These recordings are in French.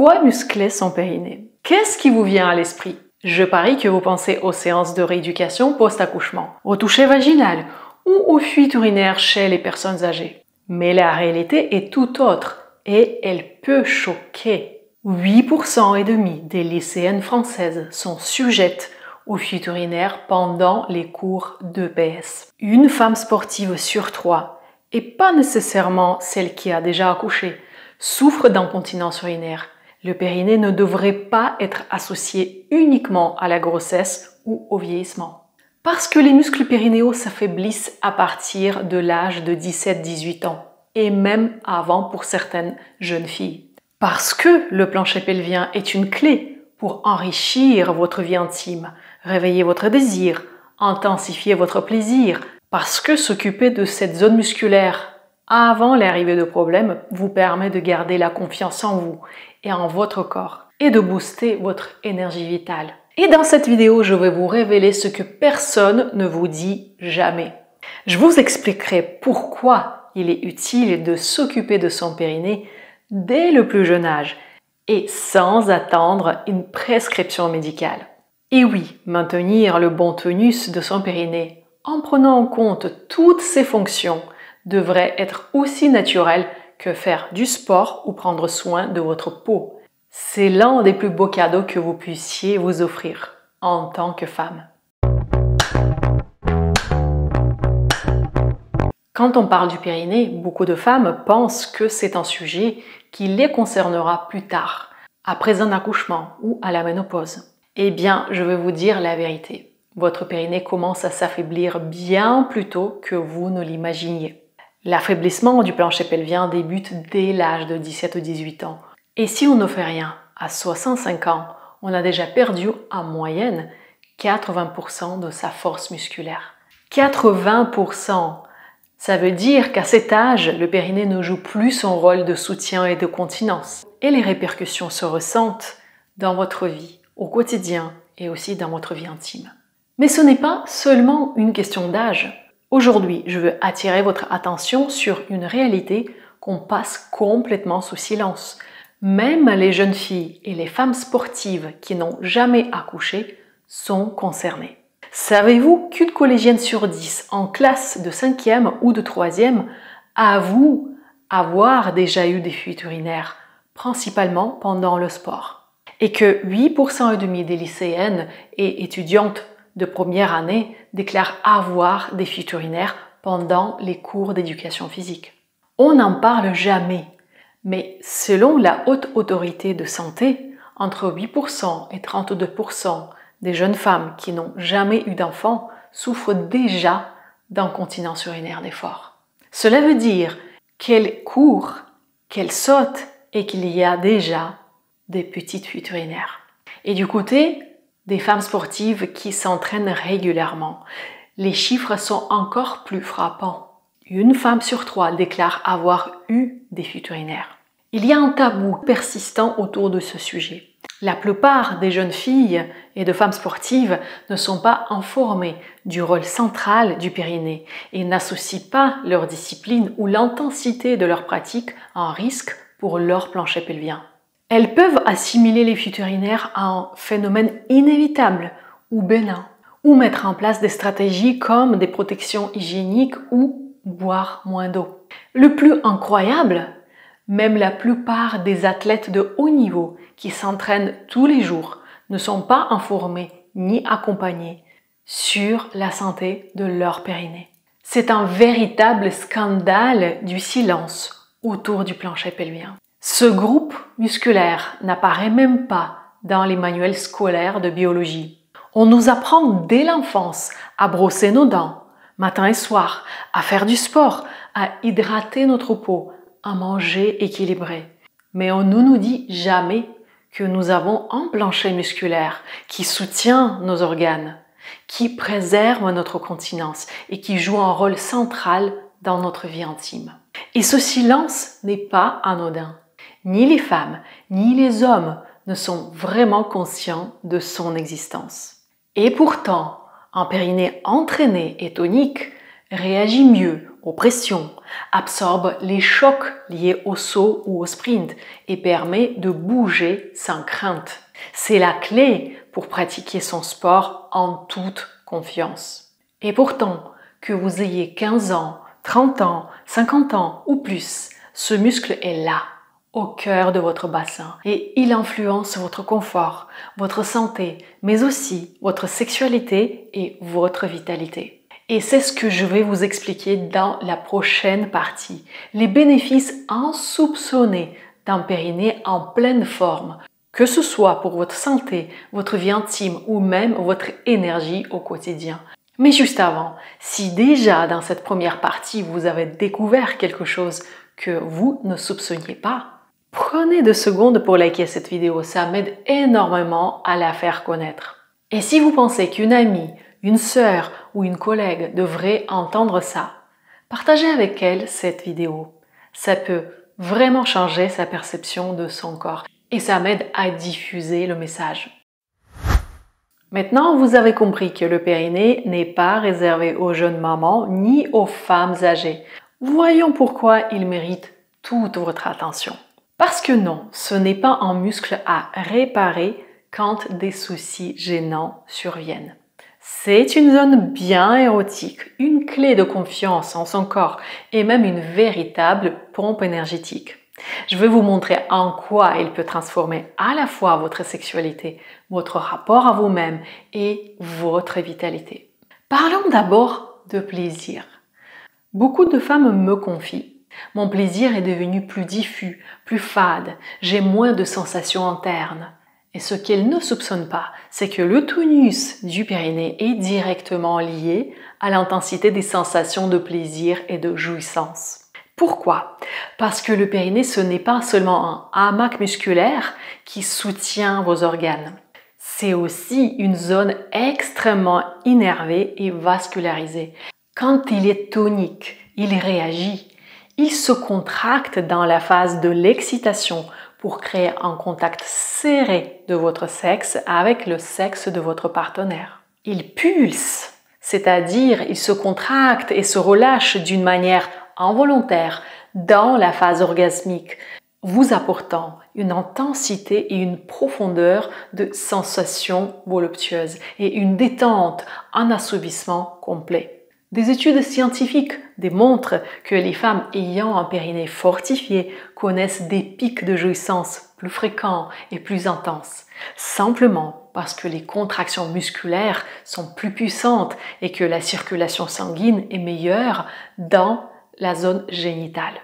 Pourquoi muscler son périnée? Qu'est-ce qui vous vient à l'esprit? Je parie que vous pensez aux séances de rééducation post-accouchement, au toucher vaginal ou aux fuites urinaires chez les personnes âgées. Mais la réalité est tout autre et elle peut choquer. 8,5% des lycéennes françaises sont sujettes aux fuites urinaires pendant les cours d'EPS. Une femme sportive sur 3, et pas nécessairement celle qui a déjà accouché, souffre d'incontinence urinaire. Le périnée ne devrait pas être associé uniquement à la grossesse ou au vieillissement. Parce que les muscles périnéaux s'affaiblissent à partir de l'âge de 17-18 ans, et même avant pour certaines jeunes filles. Parce que le plancher pelvien est une clé pour enrichir votre vie intime, réveiller votre désir, intensifier votre plaisir, parce que s'occuper de cette zone musculaire avant l'arrivée de problèmes vous permet de garder la confiance en vous et en votre corps et de booster votre énergie vitale. Et dans cette vidéo, je vais vous révéler ce que personne ne vous dit jamais. Je vous expliquerai pourquoi il est utile de s'occuper de son périnée dès le plus jeune âge et sans attendre une prescription médicale. Et oui, maintenir le bon tonus de son périnée en prenant en compte toutes ses fonctions devrait être aussi naturel que faire du sport ou prendre soin de votre peau. C'est l'un des plus beaux cadeaux que vous puissiez vous offrir en tant que femme. Quand on parle du périnée, beaucoup de femmes pensent que c'est un sujet qui les concernera plus tard, après un accouchement ou à la ménopause. Eh bien, je vais vous dire la vérité. Votre périnée commence à s'affaiblir bien plus tôt que vous ne l'imaginiez. L'affaiblissement du plancher pelvien débute dès l'âge de 17 ou 18 ans. Et si on ne fait rien, à 65 ans, on a déjà perdu en moyenne 80% de sa force musculaire. 80%! Ça veut dire qu'à cet âge, le périnée ne joue plus son rôle de soutien et de continence. Et les répercussions se ressentent dans votre vie, au quotidien et aussi dans votre vie intime. Mais ce n'est pas seulement une question d'âge. Aujourd'hui, je veux attirer votre attention sur une réalité qu'on passe complètement sous silence. Même les jeunes filles et les femmes sportives qui n'ont jamais accouché sont concernées. Savez-vous qu'une collégienne sur 10 en classe de 5e ou de 3e avoue avoir déjà eu des fuites urinaires, principalement pendant le sport? Et que 8,5% des lycéennes et étudiantes de première année déclarent avoir des fuites urinaires pendant les cours d'éducation physique. On n'en parle jamais, mais selon la Haute Autorité de Santé, entre 8% et 32% des jeunes femmes qui n'ont jamais eu d'enfant souffrent déjà d'incontinence urinaire d'effort. Cela veut dire qu'elles courent, qu'elles sautent et qu'il y a déjà des petites fuites urinaires. Et du côté des femmes sportives qui s'entraînent régulièrement, les chiffres sont encore plus frappants. Une femme sur 3 déclare avoir eu des fuites urinaires. Il y a un tabou persistant autour de ce sujet. La plupart des jeunes filles et de femmes sportives ne sont pas informées du rôle central du périnée et n'associent pas leur discipline ou l'intensité de leur pratique à un risque pour leur plancher pelvien. Elles peuvent assimiler les fuites urinaires à un phénomène inévitable ou bénin, ou mettre en place des stratégies comme des protections hygiéniques ou boire moins d'eau. Le plus incroyable, même la plupart des athlètes de haut niveau qui s'entraînent tous les jours ne sont pas informés ni accompagnés sur la santé de leur périnée. C'est un véritable scandale du silence autour du plancher pelvien. Ce groupe musculaire n'apparaît même pas dans les manuels scolaires de biologie. On nous apprend dès l'enfance à brosser nos dents, matin et soir, à faire du sport, à hydrater notre peau, à manger équilibré. Mais on ne nous dit jamais que nous avons un plancher musculaire qui soutient nos organes, qui préserve notre continence et qui joue un rôle central dans notre vie intime. Et ce silence n'est pas anodin. Ni les femmes, ni les hommes ne sont vraiment conscients de son existence. Et pourtant, un périnée entraîné et tonique réagit mieux aux pressions, absorbe les chocs liés au saut ou au sprint et permet de bouger sans crainte. C'est la clé pour pratiquer son sport en toute confiance. Et pourtant, que vous ayez 15 ans, 30 ans, 50 ans ou plus, ce muscle est là, au cœur de votre bassin, et il influence votre confort, votre santé, mais aussi votre sexualité et votre vitalité. Et c'est ce que je vais vous expliquer dans la prochaine partie. Les bénéfices insoupçonnés d'un périnée en pleine forme, que ce soit pour votre santé, votre vie intime ou même votre énergie au quotidien. Mais juste avant, si déjà dans cette première partie vous avez découvert quelque chose que vous ne soupçonniez pas, prenez 2 secondes pour liker cette vidéo, ça m'aide énormément à la faire connaître. Et si vous pensez qu'une amie, une sœur ou une collègue devrait entendre ça, partagez avec elle cette vidéo. Ça peut vraiment changer sa perception de son corps et ça m'aide à diffuser le message. Maintenant, vous avez compris que le périnée n'est pas réservé aux jeunes mamans ni aux femmes âgées. Voyons pourquoi il mérite toute votre attention. Parce que non, ce n'est pas un muscle à réparer quand des soucis gênants surviennent. C'est une zone bien érotique, une clé de confiance en son corps et même une véritable pompe énergétique. Je vais vous montrer en quoi il peut transformer à la fois votre sexualité, votre rapport à vous-même et votre vitalité. Parlons d'abord de plaisir. Beaucoup de femmes me confient. Mon plaisir est devenu plus diffus, plus fade, j'ai moins de sensations internes. Et ce qu'elles ne soupçonnent pas, c'est que le tonus du périnée est directement lié à l'intensité des sensations de plaisir et de jouissance. Pourquoi? Parce que le périnée, ce n'est pas seulement un hamac musculaire qui soutient vos organes. C'est aussi une zone extrêmement innervée et vascularisée. Quand il est tonique, il réagit. Il se contracte dans la phase de l'excitation pour créer un contact serré de votre sexe avec le sexe de votre partenaire. Il pulse, c'est-à-dire il se contracte et se relâche d'une manière involontaire dans la phase orgasmique, vous apportant une intensité et une profondeur de sensations voluptueuses et une détente, un assouvissement complet. Des études scientifiques démontrent que les femmes ayant un périnée fortifié connaissent des pics de jouissance plus fréquents et plus intenses, simplement parce que les contractions musculaires sont plus puissantes et que la circulation sanguine est meilleure dans la zone génitale.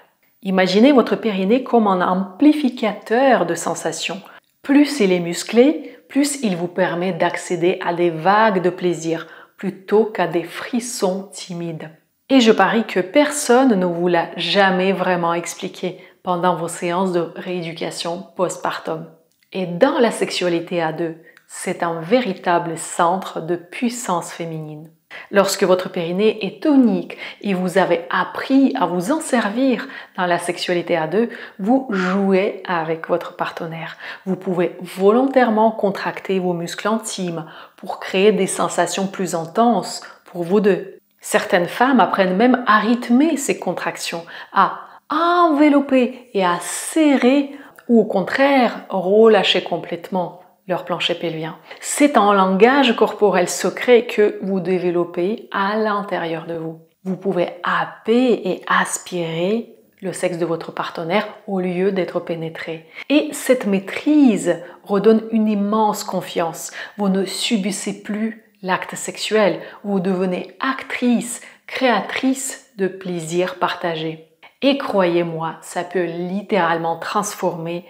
Imaginez votre périnée comme un amplificateur de sensations. Plus il est musclé, plus il vous permet d'accéder à des vagues de plaisir plutôt qu'à des frissons timides. Et je parie que personne ne vous l'a jamais vraiment expliqué pendant vos séances de rééducation postpartum. Et dans la sexualité à deux, c'est un véritable centre de puissance féminine. Lorsque votre périnée est tonique et vous avez appris à vous en servir dans la sexualité à deux, vous jouez avec votre partenaire. Vous pouvez volontairement contracter vos muscles intimes pour créer des sensations plus intenses pour vous deux. Certaines femmes apprennent même à rythmer ces contractions, à envelopper et à serrer ou au contraire relâcher complètement leur plancher pelvien. C'est un langage corporel secret que vous développez à l'intérieur de vous. Vous pouvez happer et aspirer le sexe de votre partenaire au lieu d'être pénétré. Et cette maîtrise redonne une immense confiance. Vous ne subissez plus l'acte sexuel, vous devenez actrice, créatrice de plaisir partagé. Et croyez-moi, ça peut littéralement transformer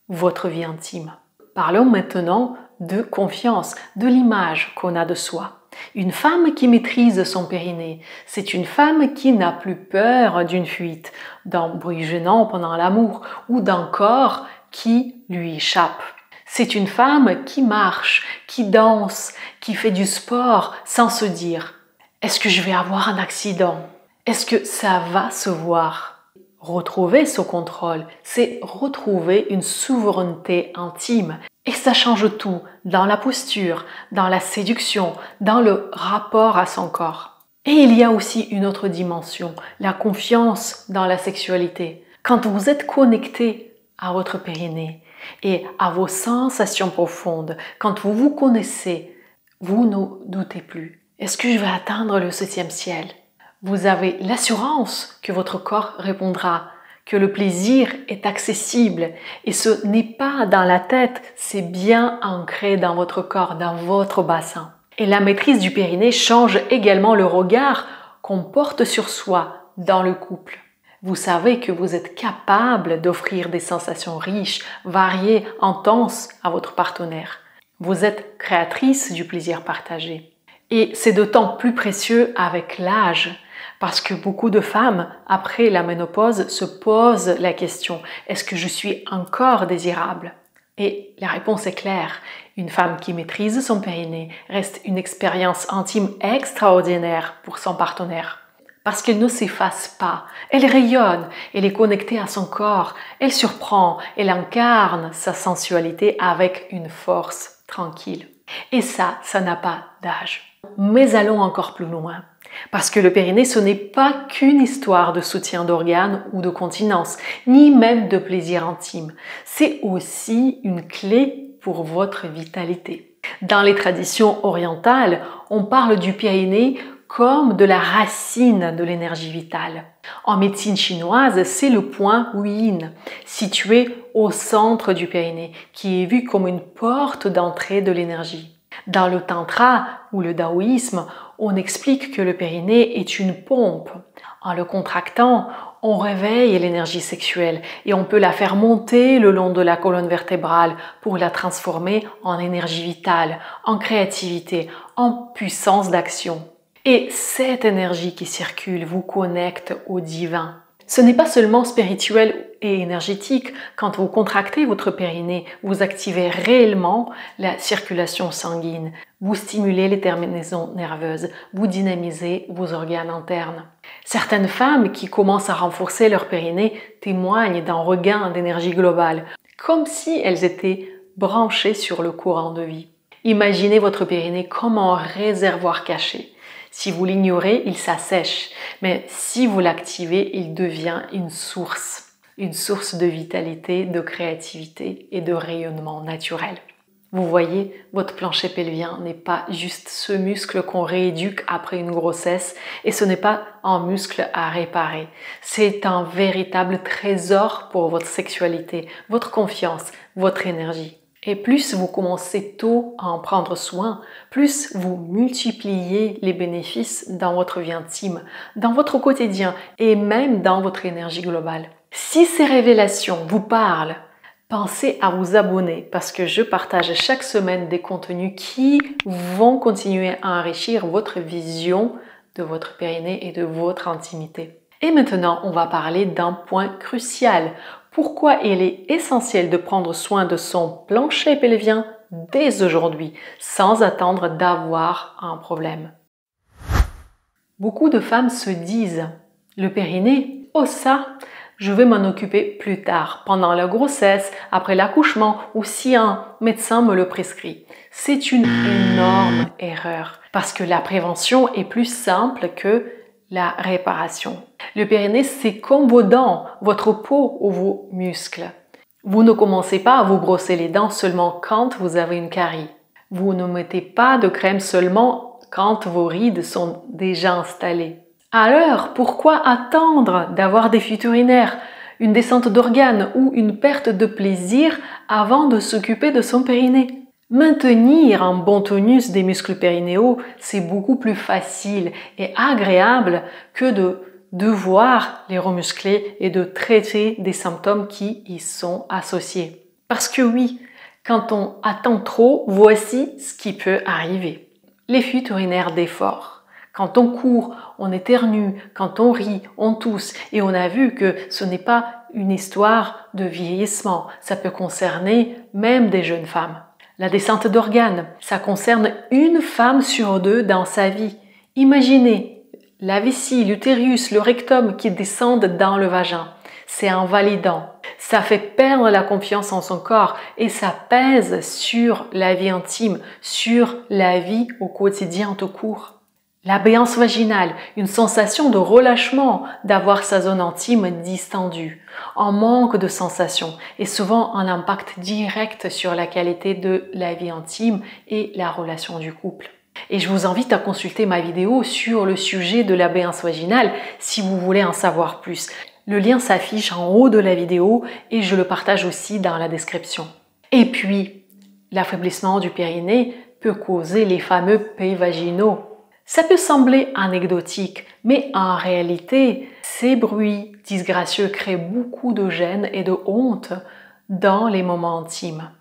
votre vie intime. Parlons maintenant de confiance, de l'image qu'on a de soi. Une femme qui maîtrise son périnée, c'est une femme qui n'a plus peur d'une fuite, d'un bruit gênant pendant l'amour ou d'un corps qui lui échappe. C'est une femme qui marche, qui danse, qui fait du sport sans se dire « Est-ce que je vais avoir un accident? Est-ce que ça va se voir ?» Retrouver ce contrôle, c'est retrouver une souveraineté intime. Et ça change tout dans la posture, dans la séduction, dans le rapport à son corps. Et il y a aussi une autre dimension, la confiance dans la sexualité. Quand vous êtes connecté à votre périnée et à vos sensations profondes, quand vous vous connaissez, vous ne doutez plus. Est-ce que je vais atteindre le 7e ciel? Vous avez l'assurance que votre corps répondra, que le plaisir est accessible et ce n'est pas dans la tête, c'est bien ancré dans votre corps, dans votre bassin. Et la maîtrise du périnée change également le regard qu'on porte sur soi dans le couple. Vous savez que vous êtes capable d'offrir des sensations riches, variées, intenses à votre partenaire. Vous êtes créatrice du plaisir partagé. Et c'est d'autant plus précieux avec l'âge, parce que beaucoup de femmes, après la ménopause, se posent la question « Est-ce que je suis encore désirable ?» Et la réponse est claire. Une femme qui maîtrise son périnée reste une expérience intime extraordinaire pour son partenaire. Parce qu'elle ne s'efface pas, elle rayonne, elle est connectée à son corps, elle surprend, elle incarne sa sensualité avec une force tranquille. Et ça n'a pas d'âge. Mais allons encore plus loin. Parce que le périnée, ce n'est pas qu'une histoire de soutien d'organes ou de continence, ni même de plaisir intime. C'est aussi une clé pour votre vitalité. Dans les traditions orientales, on parle du périnée comme de la racine de l'énergie vitale. En médecine chinoise, c'est le point yin, situé au centre du périnée, qui est vu comme une porte d'entrée de l'énergie. Dans le tantra ou le taoïsme, on explique que le périnée est une pompe. En le contractant, on réveille l'énergie sexuelle et on peut la faire monter le long de la colonne vertébrale pour la transformer en énergie vitale, en créativité, en puissance d'action. Et cette énergie qui circule vous connecte au divin. Ce n'est pas seulement spirituel et énergétique. Quand vous contractez votre périnée, vous activez réellement la circulation sanguine. Vous stimulez les terminaisons nerveuses. Vous dynamisez vos organes internes. Certaines femmes qui commencent à renforcer leur périnée témoignent d'un regain d'énergie globale, comme si elles étaient branchées sur le courant de vie. Imaginez votre périnée comme un réservoir caché. Si vous l'ignorez, il s'assèche, mais si vous l'activez, il devient une source de vitalité, de créativité et de rayonnement naturel. Vous voyez, votre plancher pelvien n'est pas juste ce muscle qu'on rééduque après une grossesse et ce n'est pas un muscle à réparer. C'est un véritable trésor pour votre sexualité, votre confiance, votre énergie. Et plus vous commencez tôt à en prendre soin, plus vous multipliez les bénéfices dans votre vie intime, dans votre quotidien et même dans votre énergie globale. Si ces révélations vous parlent, pensez à vous abonner parce que je partage chaque semaine des contenus qui vont continuer à enrichir votre vision de votre périnée et de votre intimité. Et maintenant, on va parler d'un point crucial. Pourquoi il est essentiel de prendre soin de son plancher pelvien dès aujourd'hui, sans attendre d'avoir un problème. Beaucoup de femmes se disent « le périnée, oh ça, je vais m'en occuper plus tard, pendant la grossesse, après l'accouchement ou si un médecin me le prescrit ». C'est une énorme erreur parce que la prévention est plus simple que la réparation. Le périnée, c'est comme vos dents, votre peau ou vos muscles. Vous ne commencez pas à vous brosser les dents seulement quand vous avez une carie. Vous ne mettez pas de crème seulement quand vos rides sont déjà installées. Alors, pourquoi attendre d'avoir des fuites urinaires, une descente d'organes ou une perte de plaisir avant de s'occuper de son périnée? Maintenir un bon tonus des muscles périnéaux, c'est beaucoup plus facile et agréable que de devoir les remuscler et de traiter des symptômes qui y sont associés. Parce que oui, quand on attend trop, voici ce qui peut arriver. Les fuites urinaires d'effort. Quand on court, on éternue, quand on rit, on tousse et on a vu que ce n'est pas une histoire de vieillissement, ça peut concerner même des jeunes femmes. La descente d'organes, ça concerne une femme sur deux dans sa vie. Imaginez la vessie, l'utérus, le rectum qui descendent dans le vagin. C'est invalidant. Ça fait perdre la confiance en son corps et ça pèse sur la vie intime, sur la vie au quotidien tout court. La béance vaginale, une sensation de relâchement, d'avoir sa zone intime distendue, un manque de sensation et souvent un impact direct sur la qualité de la vie intime et la relation du couple. Et je vous invite à consulter ma vidéo sur le sujet de la béance vaginale si vous voulez en savoir plus. Le lien s'affiche en haut de la vidéo et je le partage aussi dans la description. Et puis, l'affaiblissement du périnée peut causer les fameux pets vaginaux. Ça peut sembler anecdotique, mais en réalité, ces bruits disgracieux créent beaucoup de gêne et de honte dans les moments intimes.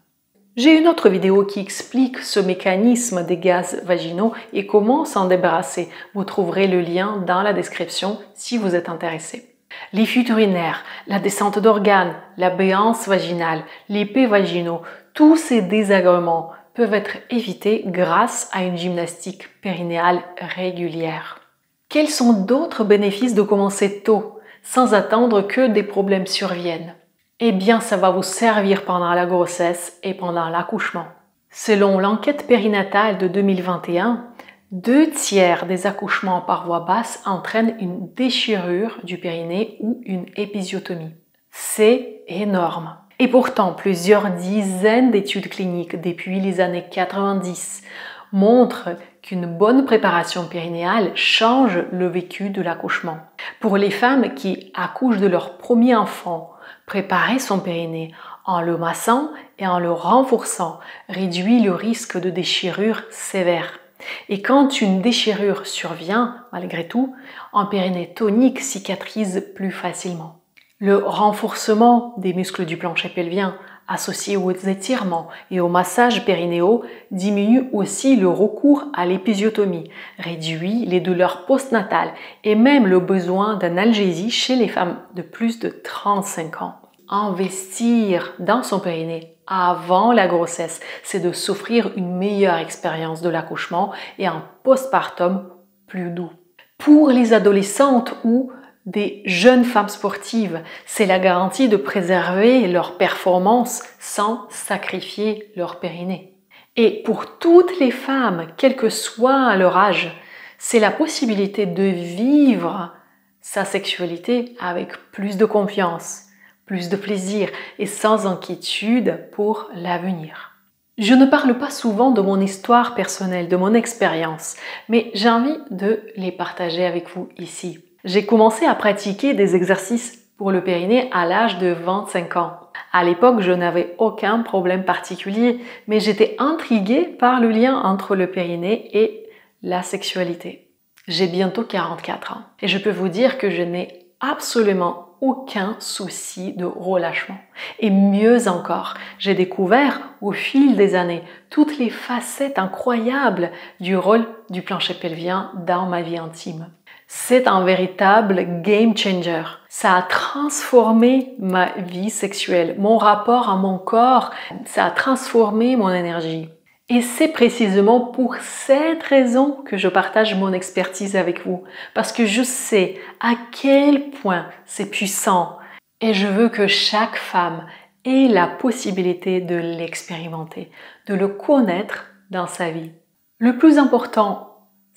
J'ai une autre vidéo qui explique ce mécanisme des gaz vaginaux et comment s'en débarrasser. Vous trouverez le lien dans la description si vous êtes intéressé. Les fuites urinaires, la descente d'organes, la béance vaginale, les pets vaginaux, tous ces désagréments peuvent être évités grâce à une gymnastique périnéale régulière. Quels sont d'autres bénéfices de commencer tôt, sans attendre que des problèmes surviennent? Eh bien, ça va vous servir pendant la grossesse et pendant l'accouchement. Selon l'enquête périnatale de 2021, 2/3 des accouchements par voie basse entraînent une déchirure du périnée ou une épisiotomie. C'est énorme. Et pourtant, plusieurs dizaines d'études cliniques depuis les années 90 montrent qu'une bonne préparation périnéale change le vécu de l'accouchement. Pour les femmes qui accouchent de leur premier enfant, préparer son périnée en le massant et en le renforçant réduit le risque de déchirure sévère. Et quand une déchirure survient, malgré tout, un périnée tonique cicatrise plus facilement. Le renforcement des muscles du plancher pelvien, associé aux étirements et au massage périnéaux, diminue aussi le recours à l'épisiotomie, réduit les douleurs postnatales et même le besoin d'analgésie chez les femmes de plus de 35 ans. Investir dans son périnée avant la grossesse, c'est de s'offrir une meilleure expérience de l'accouchement et un postpartum plus doux. Pour les adolescentes ou des jeunes femmes sportives, c'est la garantie de préserver leur performance sans sacrifier leur périnée. Et pour toutes les femmes, quel que soit leur âge, c'est la possibilité de vivre sa sexualité avec plus de confiance, plus de plaisir et sans inquiétude pour l'avenir. Je ne parle pas souvent de mon histoire personnelle, de mon expérience, mais j'ai envie de les partager avec vous ici. J'ai commencé à pratiquer des exercices pour le périnée à l'âge de 25 ans. À l'époque, je n'avais aucun problème particulier, mais j'étais intriguée par le lien entre le périnée et la sexualité. J'ai bientôt 44 ans et je peux vous dire que je n'ai absolument aucun souci de relâchement. Et mieux encore, j'ai découvert au fil des années toutes les facettes incroyables du rôle du plancher pelvien dans ma vie intime. C'est un véritable game changer. Ça a transformé ma vie sexuelle, mon rapport à mon corps, ça a transformé mon énergie. Et c'est précisément pour cette raison que je partage mon expertise avec vous, parce que je sais à quel point c'est puissant et je veux que chaque femme ait la possibilité de l'expérimenter, de le connaître dans sa vie. Le plus important,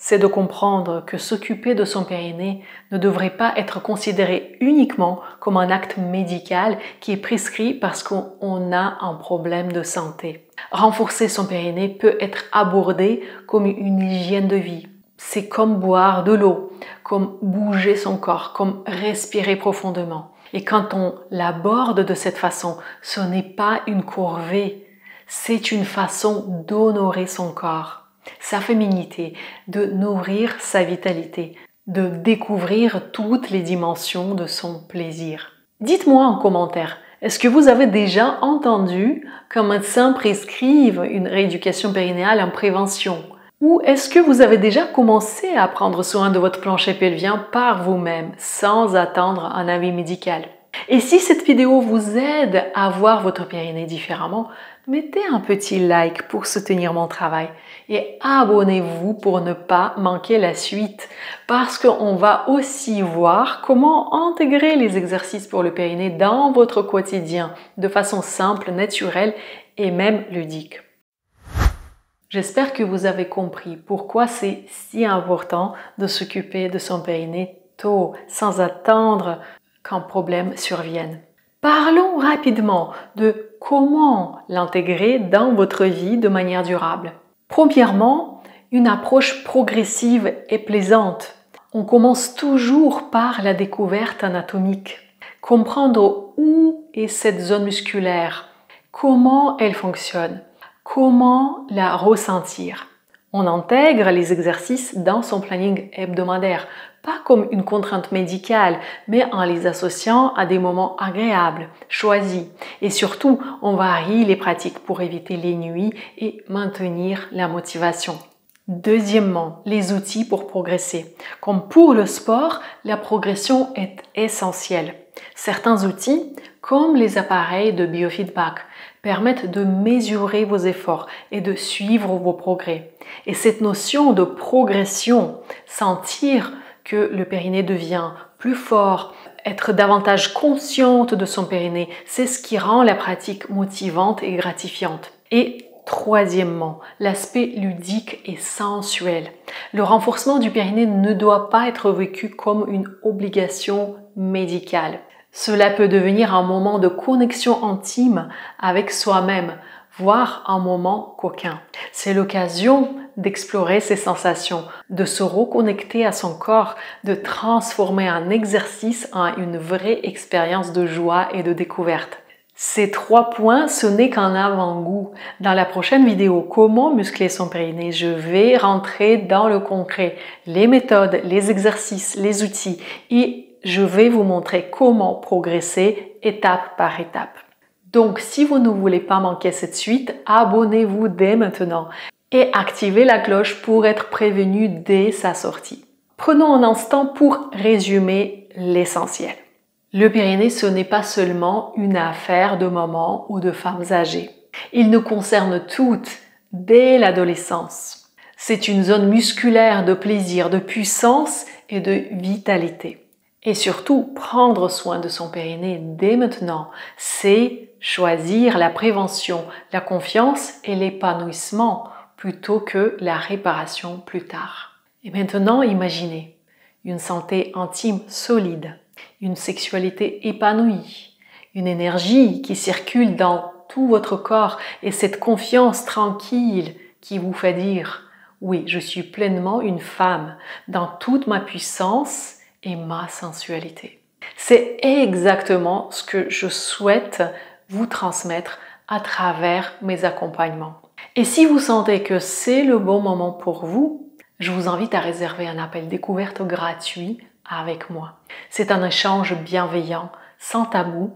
c'est de comprendre que s'occuper de son périnée ne devrait pas être considéré uniquement comme un acte médical qui est prescrit parce qu'on a un problème de santé. Renforcer son périnée peut être abordé comme une hygiène de vie. C'est comme boire de l'eau, comme bouger son corps, comme respirer profondément. Et quand on l'aborde de cette façon, ce n'est pas une corvée, c'est une façon d'honorer son corps, sa féminité, de nourrir sa vitalité, de découvrir toutes les dimensions de son plaisir. Dites-moi en commentaire, est-ce que vous avez déjà entendu qu'un médecin prescrive une rééducation périnéale en prévention? Ou est-ce que vous avez déjà commencé à prendre soin de votre plancher pelvien par vous-même, sans attendre un avis médical? Et si cette vidéo vous aide à voir votre périnée différemment, mettez un petit like pour soutenir mon travail et abonnez-vous pour ne pas manquer la suite parce qu'on va aussi voir comment intégrer les exercices pour le périnée dans votre quotidien de façon simple, naturelle et même ludique. J'espère que vous avez compris pourquoi c'est si important de s'occuper de son périnée tôt, sans attendre qu'un problème survienne. Parlons rapidement de comment l'intégrer dans votre vie de manière durable. Premièrement, une approche progressive et plaisante. On commence toujours par la découverte anatomique. Comprendre où est cette zone musculaire, comment elle fonctionne, comment la ressentir. On intègre les exercices dans son planning hebdomadaire, pas comme une contrainte médicale, mais en les associant à des moments agréables, choisis. Et surtout, on varie les pratiques pour éviter les nuits et maintenir la motivation. Deuxièmement, les outils pour progresser. Comme pour le sport, la progression est essentielle. Certains outils, comme les appareils de biofeedback, permettent de mesurer vos efforts et de suivre vos progrès. Et cette notion de progression, sentir que le périnée devient plus fort, être davantage consciente de son périnée, c'est ce qui rend la pratique motivante et gratifiante. Et troisièmement, l'aspect ludique et sensuel. Le renforcement du périnée ne doit pas être vécu comme une obligation médicale. Cela peut devenir un moment de connexion intime avec soi-même, voire un moment coquin. C'est l'occasion d'explorer ses sensations, de se reconnecter à son corps, de transformer un exercice en une vraie expérience de joie et de découverte. Ces 3 points, ce n'est qu'un avant-goût. Dans la prochaine vidéo, comment muscler son périnée, je vais rentrer dans le concret, les méthodes, les exercices, les outils et je vais vous montrer comment progresser étape par étape. Donc, si vous ne voulez pas manquer cette suite, abonnez-vous dès maintenant et activez la cloche pour être prévenu dès sa sortie. Prenons un instant pour résumer l'essentiel. Le périnée, ce n'est pas seulement une affaire de mamans ou de femmes âgées. Il nous concerne toutes dès l'adolescence. C'est une zone musculaire de plaisir, de puissance et de vitalité. Et surtout, prendre soin de son périnée dès maintenant, c'est choisir la prévention, la confiance et l'épanouissement plutôt que la réparation plus tard. Et maintenant, imaginez une santé intime solide, une sexualité épanouie, une énergie qui circule dans tout votre corps et cette confiance tranquille qui vous fait dire « Oui, je suis pleinement une femme dans toute ma puissance et ma sensualité ». C'est exactement ce que je souhaite vous transmettre à travers mes accompagnements. Et si vous sentez que c'est le bon moment pour vous, je vous invite à réserver un appel découverte gratuit avec moi. C'est un échange bienveillant, sans tabou,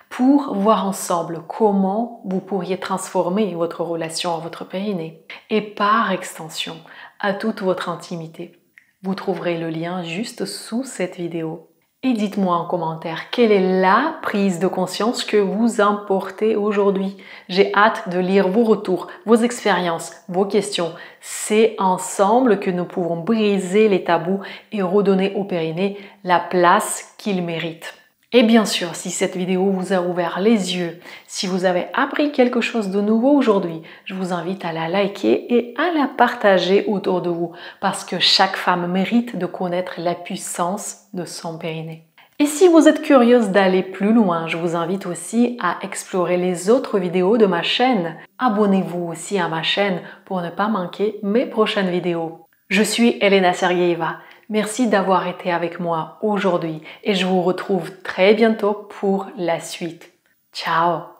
pour voir ensemble comment vous pourriez transformer votre relation à votre périnée et par extension à toute votre intimité. Vous trouverez le lien juste sous cette vidéo. Et dites-moi en commentaire quelle est la prise de conscience que vous emportez aujourd'hui. J'ai hâte de lire vos retours, vos expériences, vos questions. C'est ensemble que nous pouvons briser les tabous et redonner au périnée la place qu'il mérite. Et bien sûr, si cette vidéo vous a ouvert les yeux, si vous avez appris quelque chose de nouveau aujourd'hui, je vous invite à la liker et à la partager autour de vous parce que chaque femme mérite de connaître la puissance de son périnée. Et si vous êtes curieuse d'aller plus loin, je vous invite aussi à explorer les autres vidéos de ma chaîne. Abonnez-vous aussi à ma chaîne pour ne pas manquer mes prochaines vidéos. Je suis Elena Sergeyeva. Merci d'avoir été avec moi aujourd'hui et je vous retrouve très bientôt pour la suite. Ciao!